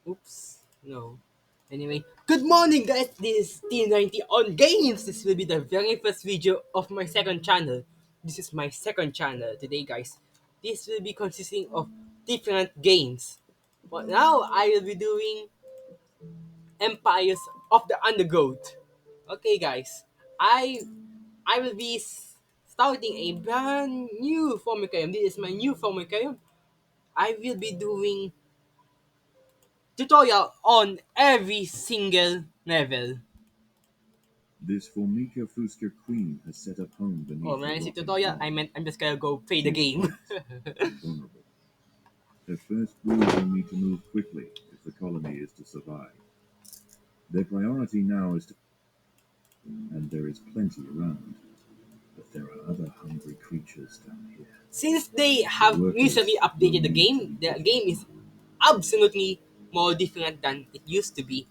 Oops. No. Anyway, good morning guys! This is T90 on Games! This will be the very first video of my second channel. This is my second channel today guys. This will be consisting of different games. But now I will be doing Empires of the Undergrowth. Okay guys, I will be starting a brand new formicarium. This is my new formicarium. I will be doing tutorial on every single level. This Formica Fusca queen has set up home Oh, beneath when a I say rotting tutorial, wall. I meant I'm just gonna go play the She's game. quiet and vulnerable. Her first brood will need to move quickly if the colony is to survive. Their priority now is to... And there is plenty around. But there are other hungry creatures down here. Since they The have recently workers will updated the need to game, be the vigilant. game is absolutely more different than it used to be.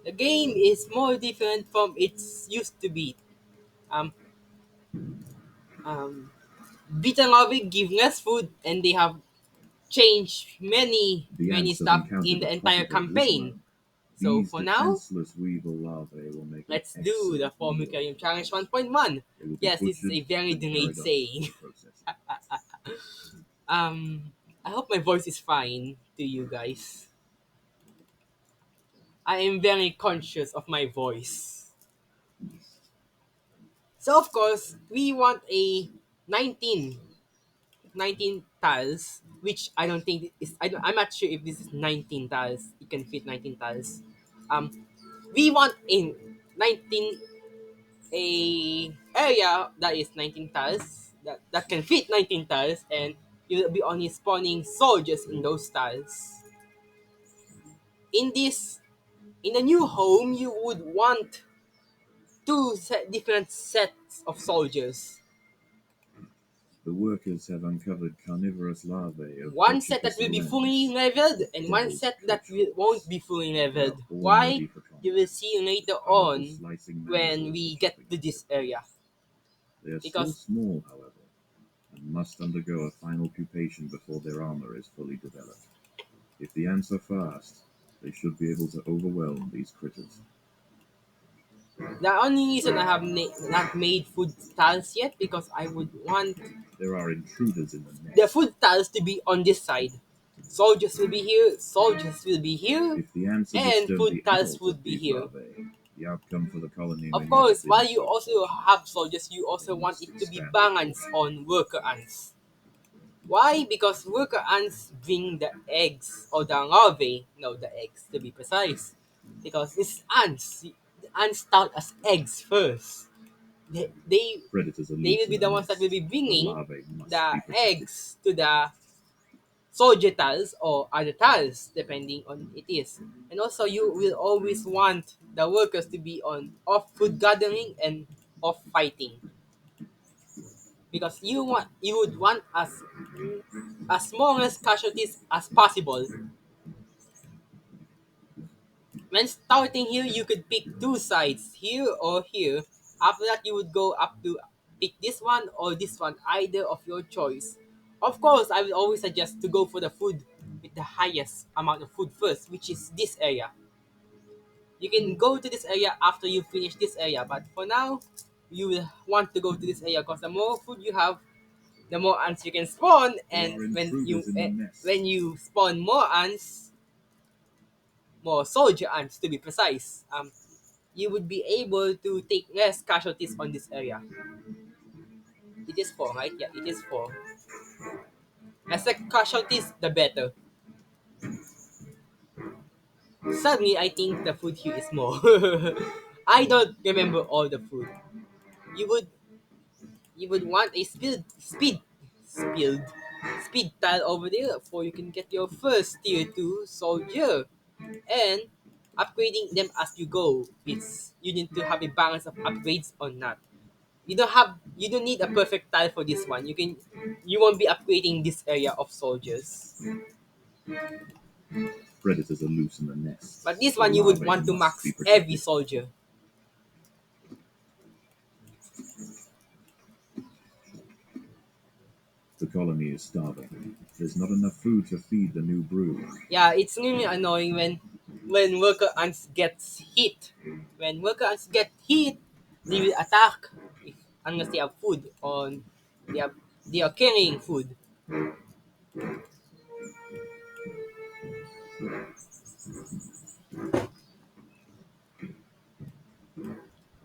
The game is more different from its used to be. Um, um, Beaten Lobby give less food, and they have changed The many ants have stuff in encountered the a entire possible campaign. blizzworm. So These for now, defenseless weevil larvae will make an let's do the excellent meal. Formicarium Challenge 1.1. They will be Yes, this is butchered, a very then delayed carried off saying. for processing. I hope my voice is fine to you guys. I am very conscious of my voice. So of course, we want a 19, 19 tiles, which I don't think is, I'm not sure if this is 19 tiles. It can fit 19 tiles. We want a 19, a area that is 19 tiles, that can fit 19 tiles, and you'll be only spawning soldiers in those tiles. In this, in a new home, you would want different sets of soldiers. The workers have uncovered carnivorous larvae of One set that Botricus will be fully allens, leveled, the and one devil's set that coachman. won't be fully They are leveled. all Why? ready for You will combat, see later powerful on slicing when mandibles we for get chopping to through. this area. They are still Because small, however, and must undergo a final pupation before their armor is fully developed. If the ants are fast, they should be able to overwhelm these critters. the only reason I have not made food tiles yet, because I would want There are intruders in the the nest. food tiles to be on this side. Soldiers will be here, soldiers will be here, If the ants are and disturbed food the tiles adult would of be these here. larvae, the outcome for the colony may Of not have course, been while you so also pleasant. have soldiers, you also They want must it to be stand their balanced ground. on worker ants. Why? Because worker ants bring the eggs or the larvae, no, the eggs to be precise. Because it's ants. The ants start as eggs first. They, they, Predators are they loose will in be the the ones that will nest. be The bringing larvae must the be protected. eggs to the soldier tiles or other tiles, depending on it is. And also, you will always want the workers to be on off food gathering and off fighting, because you would want as small as casualties as possible. When starting here, you could pick two sides, here or here. After that, you would go up to pick this one or this one, either of your choice. Of course, I will always suggest to go for the food with the highest amount of food first, which is this area. You can go to this area after you finish this area, but for now, you will want to go to this area because the more food you have, the more ants you can spawn, There and are intruders in the nest. when you spawn more ants, more soldier ants to be precise, you would be able to take less casualties on this area. It is 4, right? Yeah, it is 4. As the casualties, the better. Suddenly, I think the food here is more. I don't remember all the food. You would you would want a spilled speed tile over there for you can get your first tier 2 soldier, and upgrading them as you go. It's you need to have a balance of upgrades or not. You don't need a perfect tile for this one. You won't be upgrading this area of soldiers. Predators are loose in the nest. But this The one you would larvae want to must be max every protected. soldier. The colony is starving. There's not enough food to feed the new brood. Yeah, it's really annoying when worker ants gets hit. When worker ants get hit, they will attack if, unless they have food on they have they are carrying food.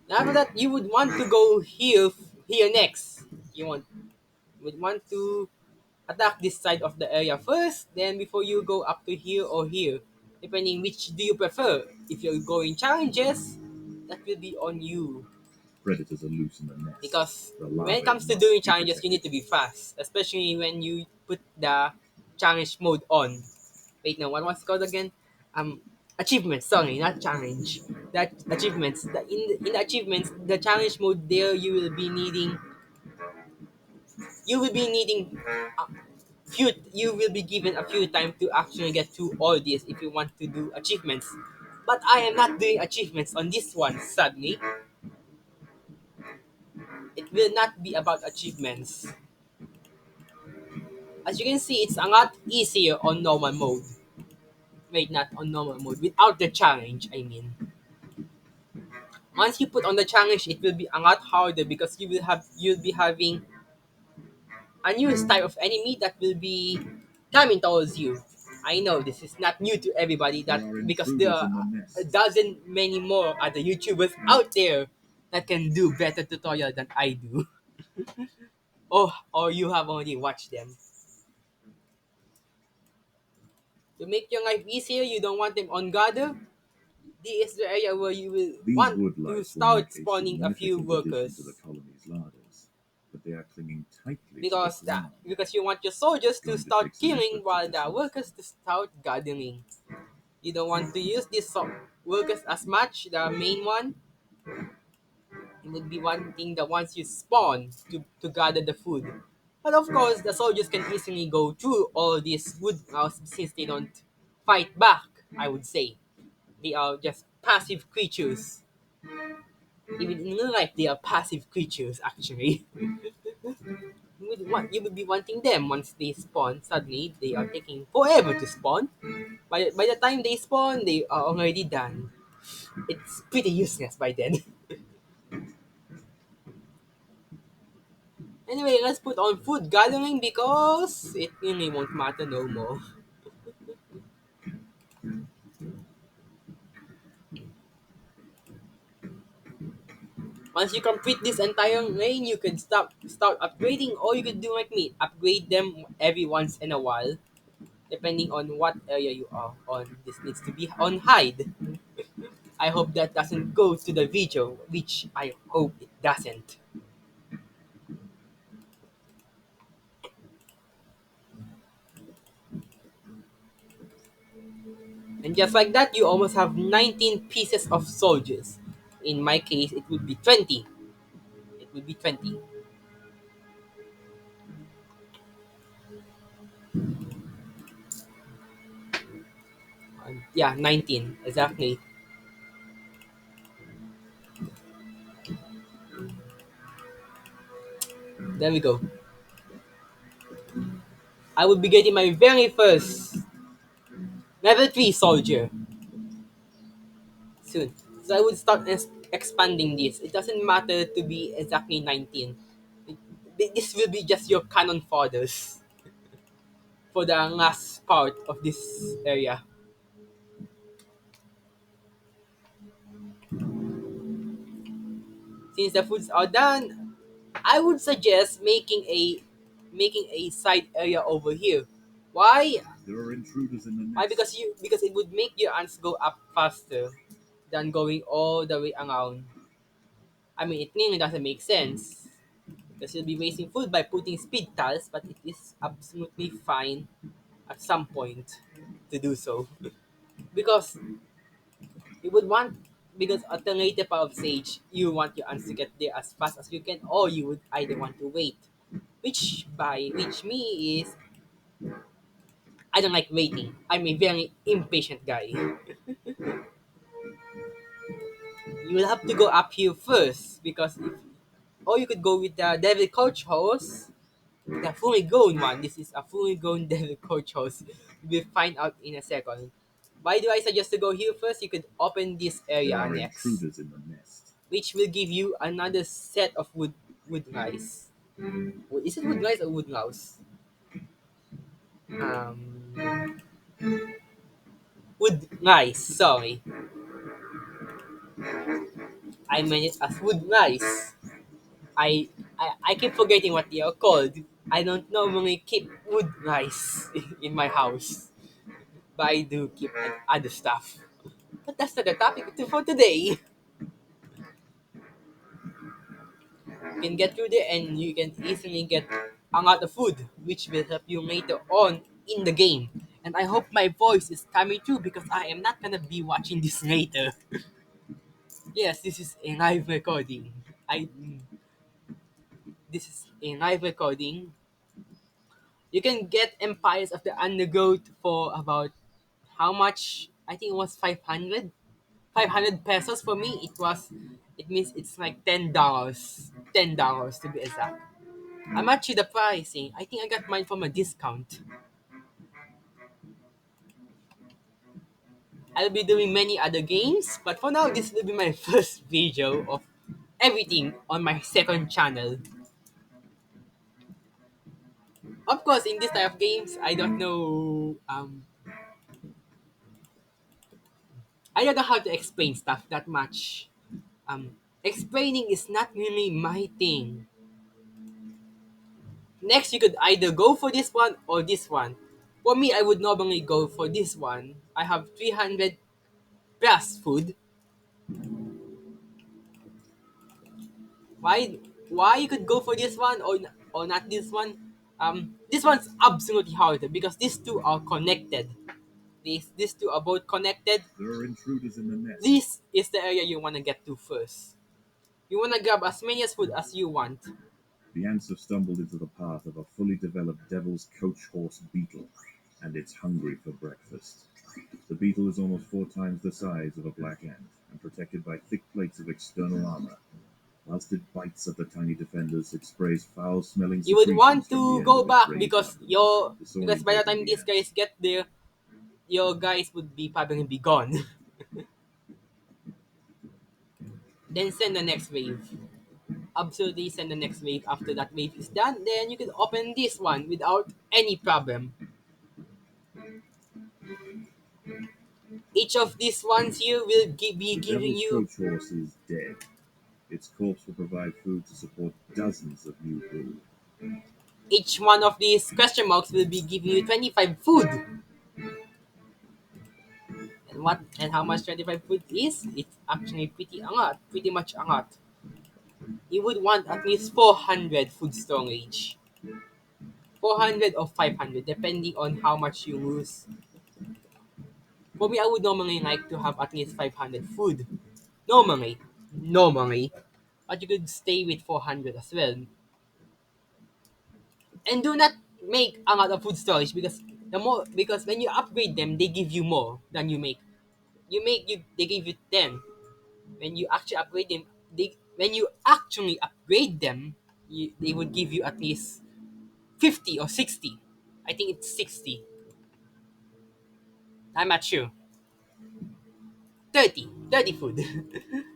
After that, you would want to go here next. You want would want to attack this side of the area first, then before you go up to here or here, depending which do you prefer. If you're going challenges, that will be on you. Predators are loose in the nest. Because The when it larvae comes to must doing be challenges, you need protected. to be fast, especially when you put the challenge mode on. Wait, no, what was it called again? Um, Achievements. Sorry, not challenge. That achievements. In the achievements, the challenge mode there, you will be needing you will be given a few time to actually get through all this if you want to do achievements. But I am not doing achievements on this one. Sadly, it will not be about achievements. As you can see, it's a lot easier on normal mode. Wait, not on normal mode. Without the challenge, I mean. Once you put on the challenge, it will be a lot harder because you'll be having a new type of enemy that will be coming towards you. I know this is not new to everybody There that are because there intruders are in the a nest. dozen many more other YouTubers out there that can do better tutorial than I do. Or you have already watched them. To make your life easier, you don't want them on gather. This is the area where you will These want wood to lice will start make a spawning a few significant addition to the workers colony's larders, but they are clinging tightly to the because ground. you want your soldiers It's to going to start take some killing effort to while the disrupt. workers to start gathering. You don't want to use these workers as much. The main one, it would be wanting the ones you spawn to gather the food. But of course, the soldiers can easily go through all these wood house since they don't fight back. I would say they are just passive creatures. Even in real life, they are passive creatures. Actually, you would be wanting them once they spawn. Suddenly, they are taking forever to spawn. By the time they spawn, they are already done. It's pretty useless by then. Anyway, let's put on food gathering because it really won't matter no more. Once you complete this entire lane, you can start upgrading, or you could do like me, upgrade them every once in a while, depending on what area you are on. This needs to be on hide. I hope that doesn't go to the video, which I hope it doesn't. And just like that, you almost have 19 pieces of soldiers. In my case, it would be 20. It would be 20. Yeah, 19, exactly. There we go. I will be getting my very first level 3 soldier soon. So I would start expanding this. It doesn't matter to be exactly 19. This will be just your cannon fodders for the last part of this area. Since the foods are done, I would suggest making a side area over here. Why? There are intruders in the Why? nest. Because it would make your ants go up faster than going all the way around. I mean, it really doesn't make sense because you'll be wasting food by putting speed tiles, but it is absolutely fine at some point to do so because you would want because at the later part of stage you want your ants to get there as fast as you can, or you would either want to wait, which me is I don't like waiting. I'm a very impatient guy. You will have to go up here first because if or you could go with the devil coach horse The fully grown one. This is a fully grown devil coach house. We'll find out in a second. Why do I suggest to go here first? You could open this There area are next, intruders in the nest. which will give you another set of wood rice. Is it wood rice or wood mouse? Um, wood rice. Sorry, I meant it as wood rice. I keep forgetting what they are called. I don't normally keep wood rice in my house, but I do keep other stuff. But that's not the topic for today. You can get through there and you can easily get a lot of food, which will help you later on in the game. And I hope my voice is coming through because I am not gonna be watching this later. Yes, this is a live recording. I This is a live recording. You can get Empires of the Undergrowth for about how much? I think it was 500. 500 pesos for me. It means it's like $10. $10 to be exact. I'm actually the pricing. I think I got mine from a discount. I'll be doing many other games, but for now this will be my first video of everything on my second channel. Of course, in this type of games, I don't know how to explain stuff that much. Explaining is not really my thing. Next, you could either go for this one or this one. For me, I would normally go for this one. I have 300 plus food. Why? Why you could go for this one or not this one? This one's absolutely harder because these two are connected. These two are both connected. There are intruders in the nest. This is the area you wanna get to first. You wanna grab as many as food as you want. The ants have stumbled into the path of a fully developed devil's coach horse beetle, and it's hungry for breakfast. The beetle is almost 4 times the size of a black ant, and protected by thick plates of external armor. Whilst it bites at the tiny defenders, it sprays foul-smelling You would secretions want from the to end go of its back razor, because by the disorientating time the these guys ants. get there, your guys would be probably be gone. Then send the next wave. Absolutely send the next wave. After that wave is done, then you can open this one without any problem. Each of these ones here will be The giving devil's you coach horse is dead. Its corpse will provide food to support dozens of new brood. each one of these question marks will be giving you 25 food. And how much 25 food is? It's actually pretty a lot, pretty much a lot. You would want at least 400 food storage. 400 or 500 depending on how much you lose. For me, I would normally like to have at least 500 food. Normally. Normally. But you could stay with 400 as well. And do not make a lot of food storage because when you upgrade them, they give you more than you make. They give you 10. When you actually upgrade them, they would give you at least 50 or 60. I think it's 60. I'm not sure. 30 food.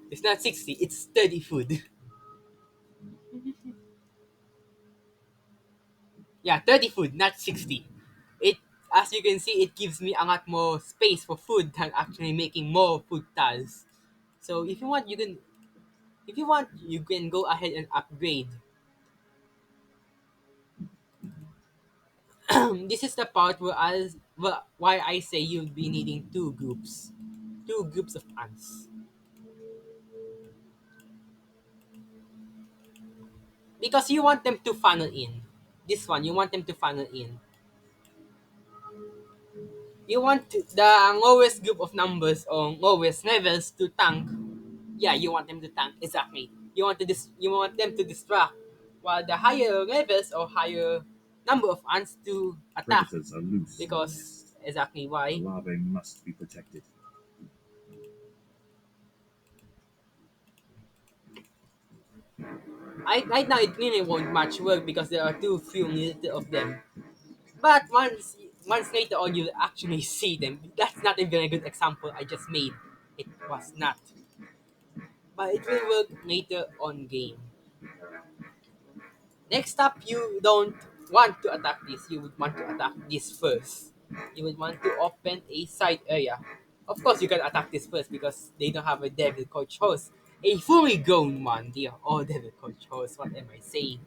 It's not 60, it's 30 food. Yeah, 30 food, not 60. It As you can see, it gives me a lot more space for food than actually making more food tiles. So if you want you can go ahead and upgrade. This is the part why I say you'll be needing two groups. Two groups of ants. Because you want them to funnel in. This one, you want them to funnel in. You want the lowest group of numbers or lowest levels to tank. Yeah, you want them to tank exactly. You want them to distract, while the higher levels or higher number of ants to attack. Predators are loose in the Because nest. exactly The why? larvae must be protected. right now it really won't much work because there are too few little of them. But once later on you actually see them. That's not a very good example I just made. It was not. But it will work later on game. Next up, you don't want to attack this. You would want to attack this first. You would want to open a side area. Of course, you can attack this first because they don't have a devil coach host. A fully grown one. They are all devil coach hosts. What am I saying?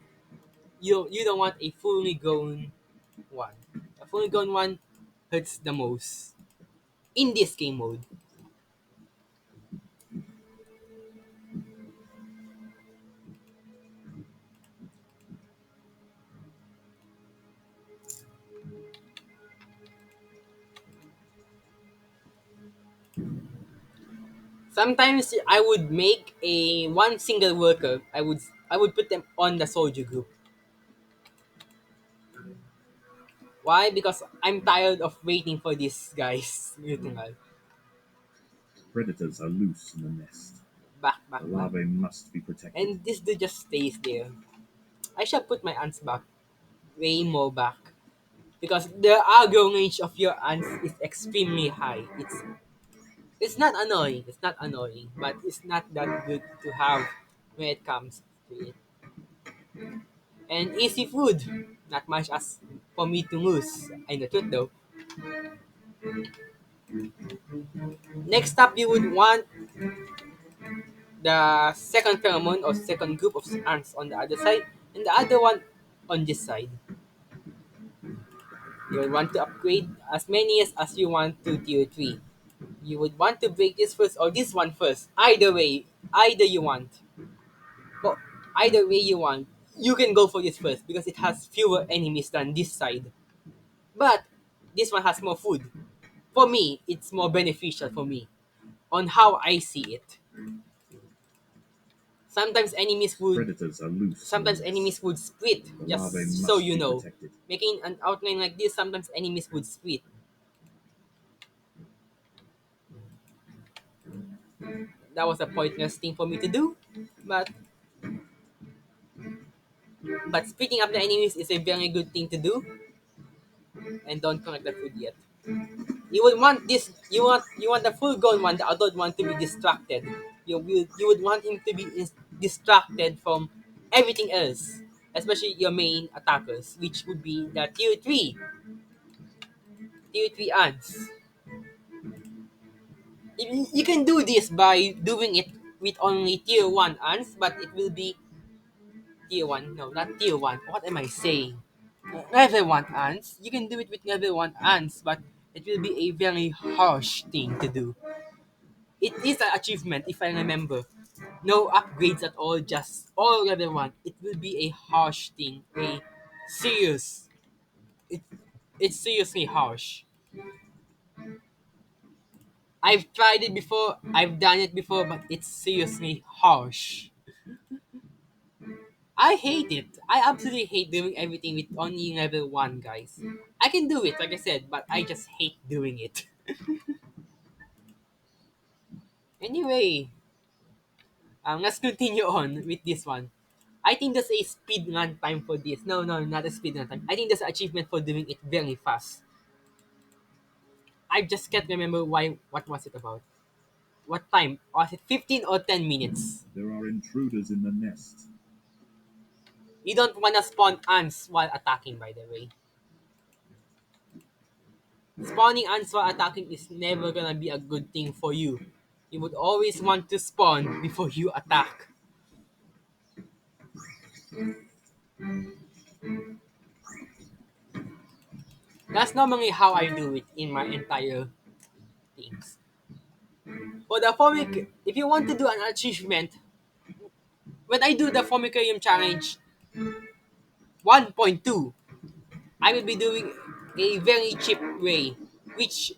You don't want a fully grown one. A fully grown one hurts the most in this game mode. Sometimes I would make a one single worker. I would put them on the soldier group. Why? Because I'm tired of waiting for these guys. Mutingal. Predators are loose in the nest. Back, The back, back. larvae must be protected. And this dude just stays there. I shall put my ants back. Way more back. Because the aggro range of your ants is extremely high. It's not annoying. It's not annoying. But it's not that good to have when it comes to it. And easy food. Not much as for me to lose. I know truth though. Next up, you would want the second pheromone or second group of ants on the other side and the other one on this side. You would want to upgrade as many as you want to tier 3. You would want to break this first or this one first. Either way, either you want. But either way you want, you can go for this first because it has fewer enemies than this side. But this one has more food. For me, it's more beneficial for me on how I see it. Sometimes enemies would Predators are loose in the sometimes nest. enemies would split, The larvae just so must you be know. protected. Making an outline like this, sometimes enemies would split. That was a pointless thing for me to do, but splitting up the enemies is a very good thing to do, and don't collect the food yet. You would want this. You want the full grown one, the adult one, to be distracted. You would want him to be distracted from everything else, especially your main attackers, which would be the tier 3 ants. You can do this by doing it with only tier 1 ants, but it will be tier 1. No, not tier 1. What am I saying? Level 1 ants. You can do it with level 1 ants, but it will be a very harsh thing to do. It is an achievement, if I remember. No upgrades at all, just all level 1. It will be a harsh thing. Serious. It, it's seriously harsh. I've tried it before, I've done it before, but it's seriously harsh. I hate it. I absolutely hate doing everything with only level 1, guys. I can do it, like I said, but I just hate doing it. Anyway, let's continue on with this one. I think there's a speed run time for this. No, no, not a speed run time. I think there's an achievement for doing it very fast. I just can't remember what was it about. What time? Was it 15 or 10 minutes? There are intruders in the nest. You don't wanna spawn ants while attacking, by the way. Spawning ants while attacking is never gonna be a good thing for you. You would always want to spawn before you attack. That's normally how I do it in my entire things. For the formic, if you want to do an achievement, when I do the formicarium challenge 1.2, I will be doing a very cheap way, which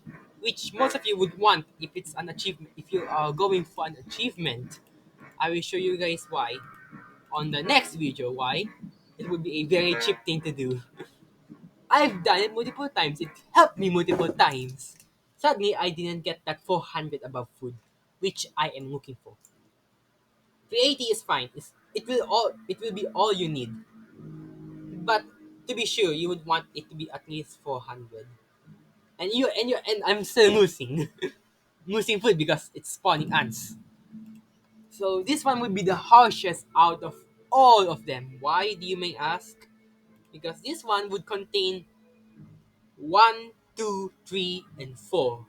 most of you would want if it's an achievement. If you are going for an achievement, I will show you guys why on the next video. Why it would be a very cheap thing to do. I've done it multiple times. It helped me multiple times. Sadly, I didn't get that 400 above food, which I am looking for. 380 is fine. it will be all you need. But to be sure, you would want it to be at least 400. And I'm still losing. Losing food because it's spawning ants. So this one would be the harshest out of all of them. Why do you may ask? Because this one would contain one, two, three, and four.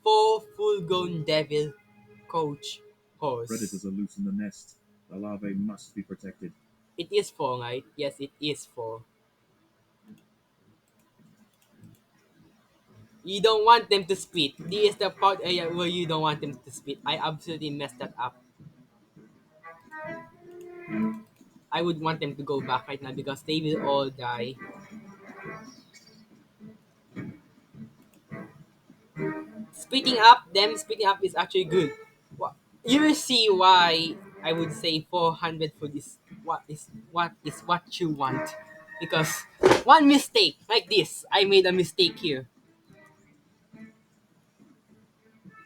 Four full-grown devil coach horse. Predators are loose in the nest. The larvae must be protected. It is four, right? Yes, it is four. You don't want them to split. This is the part area where you don't want them to split. I absolutely messed that up. I would want them to go back right now because they will all die. Splitting up is actually good. You will see why I would say 400 food is what you want. Because one mistake like this, I made a mistake here.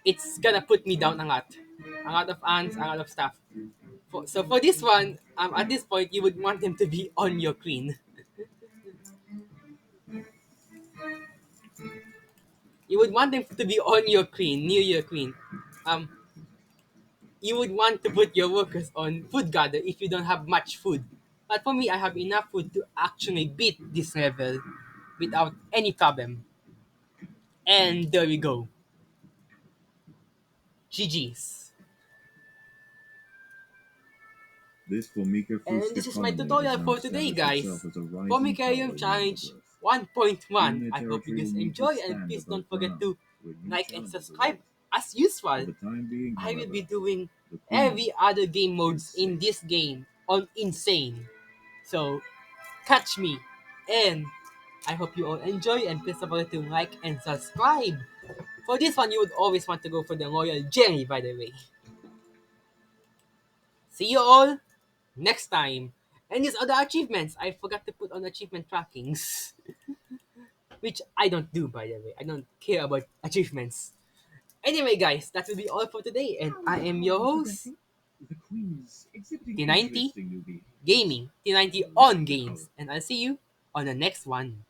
It's gonna put me down a lot of ants, a lot of stuff. So for this one, at this point, you would want them to be on your queen. You would want them to be on your queen, near your queen. Um, you would want to put your workers on food gather if you don't have much food. But for me, I have enough food to actually beat this level without any problem. And there we go. GG's. This Formica And fusca this is my colony has tutorial now for today, established itself guys. as a rising Formicarium power in Challenge overgrowth. 1.1. Soon their I hope you territory will guys need to enjoy and expand please above don't forget ground, to where new like and challenges subscribe await. as For usual. the time being, I will be however, doing the queen every other game is modes in safe. this game on Insane. So catch me. And I hope you all enjoy and please don't forget to like and subscribe. For this one, you would always want to go for the Royal Jelly, by the way. See you all next time. And these other achievements, I forgot to put on achievement trackings, which I don't do, by the way. I don't care about achievements. Anyway, guys, that will be all for today, and I am your host, The queen is exhibiting T90 interesting new behaviors. Gaming, T90 on Games, and I'll see you on the next one.